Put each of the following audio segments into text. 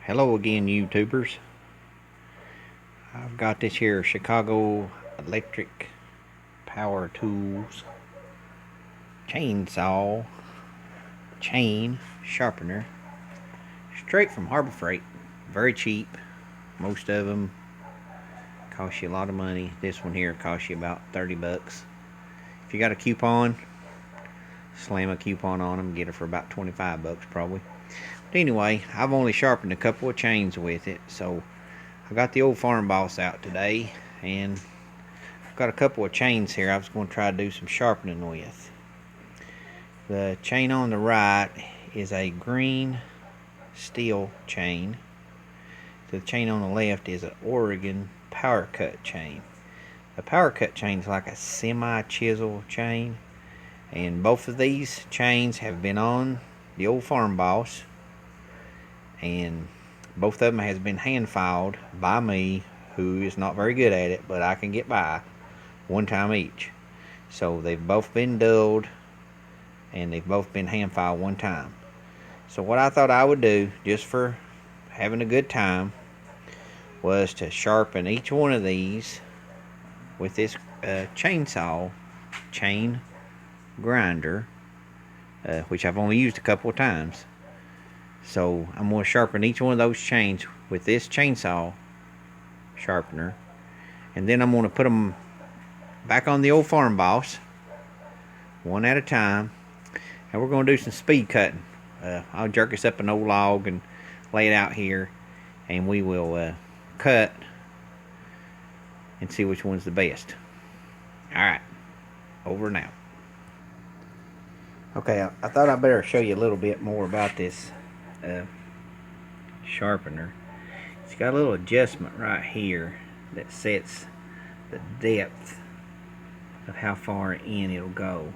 Hello again, YouTubers. I've got this here Chicago Electric Power Tools chainsaw chain sharpener, straight from Harbor Freight. Very cheap. Most of them cost you a lot of money. This one here costs you about 30 bucks. If you got a coupon, slam a coupon on them, get it for about 25 bucks probably. But anyway, I've only sharpened a couple of chains with it, so I got the old farm boss out today, and I've got a couple of chains here I was going to try to do some sharpening with. The chain on the right is a green Stihl chain. The chain on the left is an Oregon Powercut chain. The Powercut chain is like a semi-chisel chain, and both of these chains have been on the old farm boss, and both of them has been hand filed by me, who is not very good at it, but I can get by, one time each. So they've both been dulled, and they've both been hand filed one time. So what I thought I would do, just for having a good time, was to sharpen each one of these with this chainsaw chain grinder, which I've only used a couple of times. So I'm going to sharpen each one of those chains with this chainsaw sharpener, and then I'm going to put them back on the old farm boss, one at a time, and we're going to do some speed cutting. I'll jerk us up an old log and lay it out here, and we will cut and see which one's the best. Alright, over now. Okay, I thought I better show you a little bit more about this sharpener. It's got a little adjustment right here that sets the depth of how far in it'll go.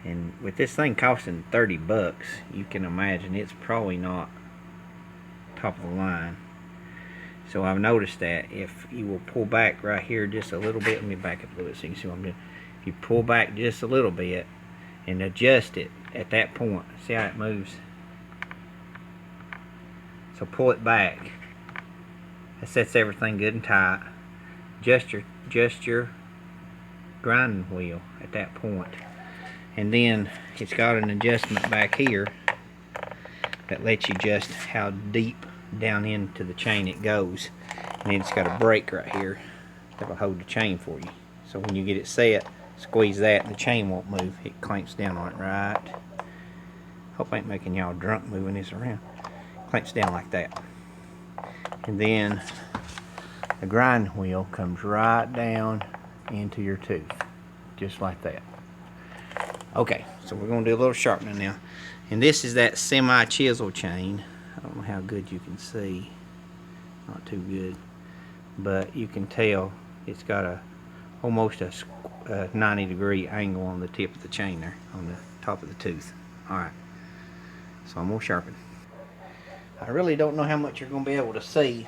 And with this thing costing 30 bucks, you can imagine it's probably not top of the line. So I've noticed that if you will pull back right here just a little bit, let me back up a little bit so you can see what I'm doing. If you pull back just a little bit and adjust it at that point, see how it moves? So pull it back. That sets everything good and tight. Adjust your grinding wheel at that point. And then it's got an adjustment back here that lets you adjust how deep down into the chain it goes. And then it's got a brake right here that will hold the chain for you. So when you get it set, squeeze that and the chain won't move. It clamps down on it right. Hope I ain't making y'all drunk moving this around. Clamps down like that. And then the grind wheel comes right down into your tooth. Just like that. Okay, so we're going to do a little sharpening now. And this is that semi-chisel chain. I don't know how good you can see. Not too good. But you can tell it's got almost a 90-degree angle on the tip of the chain there, on the top of the tooth. Alright, so I'm going to sharpen. I really don't know how much you're going to be able to see,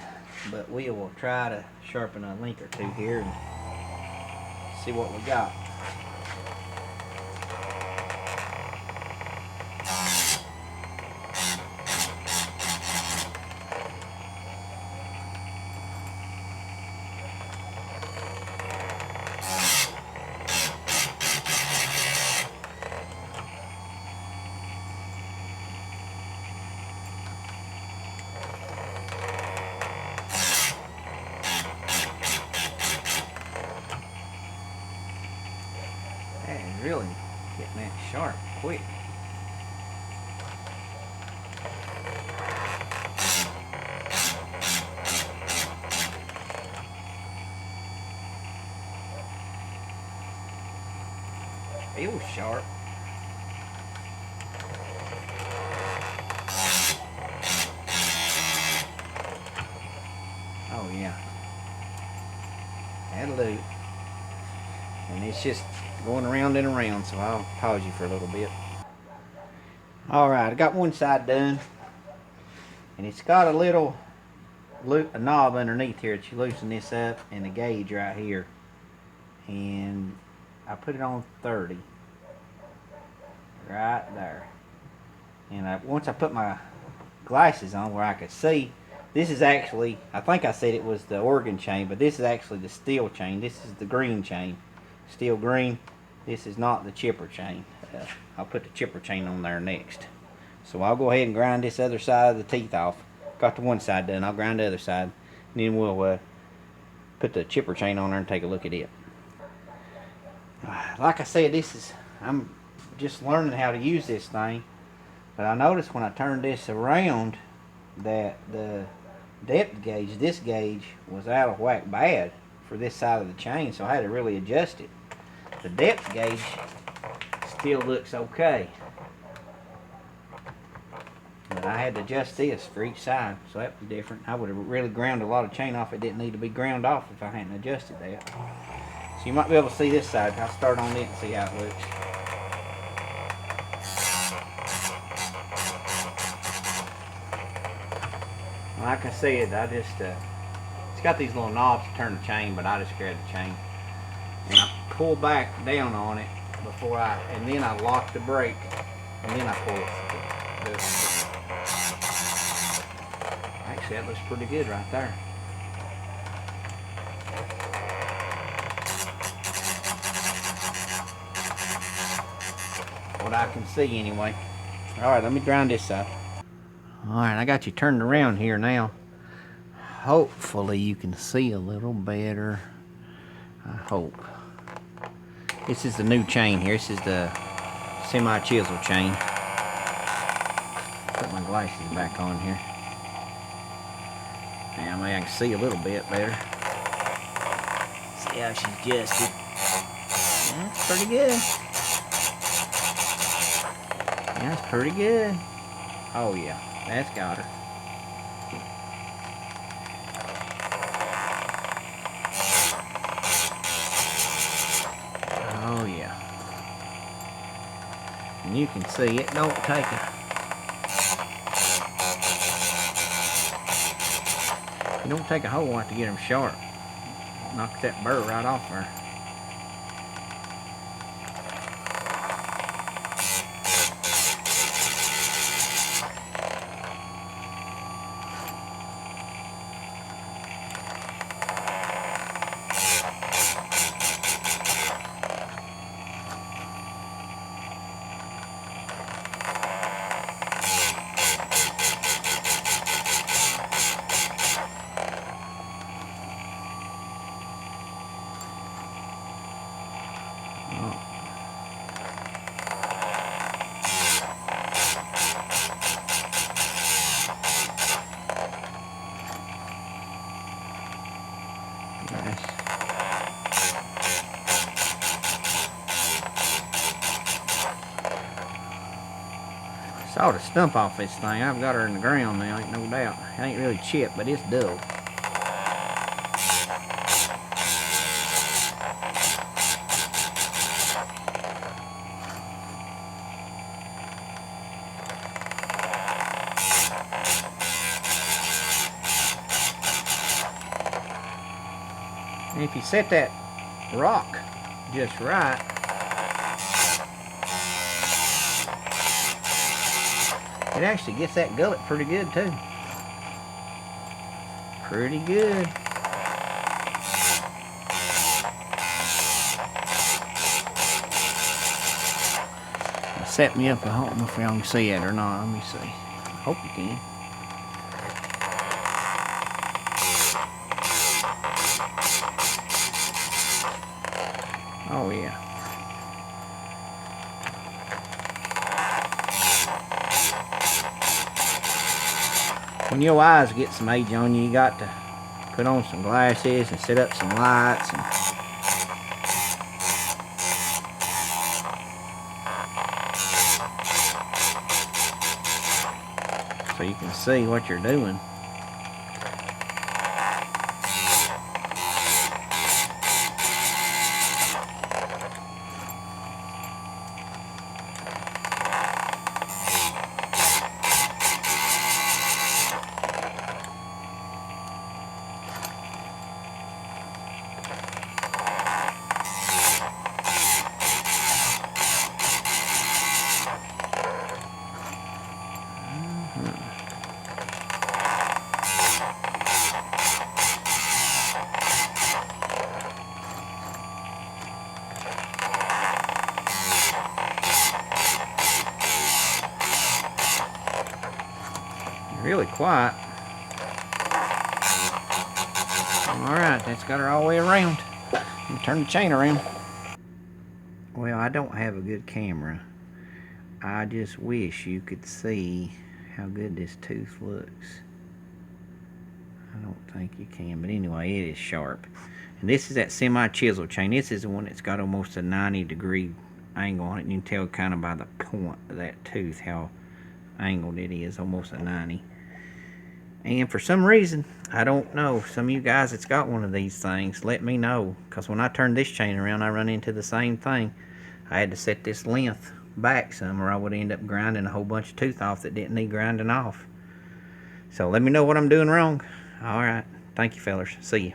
but we will try to sharpen a link or two here and see what we got. And really getting that sharp quick. Feels sharp. Oh yeah, that'll do. And it's just going around and around, so I'll pause you for a little bit. Alright, I got one side done, and it's got a little a knob underneath here that you loosen this up, and a gauge right here, and I put it on 30 right there. And once I put my glasses on where I could see, This is actually, I think I said it was the Oregon chain, but this is actually the Stihl chain. This is the green chain, Stihl green. This is not the chipper chain. I'll put the chipper chain on there next. So I'll go ahead and grind this other side of the teeth off. Got the one side done, I'll grind the other side. And then we'll put the chipper chain on there and take a look at it. Like I said, I'm just learning how to use this thing. But I noticed when I turned this around that the depth gauge, this gauge, was out of whack bad for this side of the chain, so I had to really adjust it. The depth gauge still looks okay, but I had to adjust this for each side, so that was different. I would have really ground a lot of chain off. It didn't need to be ground off if I hadn't adjusted that. So you might be able to see this side. I'll start on it and see how it looks. Like I said, I just it's got these little knobs to turn the chain, but I just grabbed the chain and I pull back down on it and then I lock the brake, and then I pull it. Actually, that looks pretty good right there. What I can see anyway. Alright, let me grind this side. Alright, I got you turned around here now. Hopefully you can see a little better. I hope. This is the new chain here. This is the semi-chisel chain. Put my glasses back on here. Now maybe I can see a little bit better. See how she's adjusted. That's pretty good. That's pretty good. Oh yeah, that's got her. Oh yeah. And you can see it don't take it don't take a whole lot to get them sharp. Knock that burr right off there. Saw the stump off this thing. I've got her in the ground now, ain't no doubt. It ain't really chipped, but it's dull. And if you set that rock just right, it actually gets that gullet pretty good too. Pretty good. Set me up. I don't know if y'all can see it or not. Let me see. Hope you can. Oh yeah. When your eyes get some age on you, you got to put on some glasses and set up some lights. So you can see what you're doing. Really quiet. Alright, that's got her all the way around. Let me turn the chain around. Well, I don't have a good camera. I just wish you could see how good this tooth looks. I don't think you can, but anyway, it is sharp. And this is that semi-chisel chain. This is the one that's got almost a 90-degree angle on it. You can tell kind of by the point of that tooth how angled it is, almost a 90. And for some reason, I don't know, some of you guys that's got one of these things, let me know. Because when I turned this chain around, I run into the same thing. I had to set this length back some, or I would end up grinding a whole bunch of tooth off that didn't need grinding off. So let me know what I'm doing wrong. Alright, thank you fellers, see you.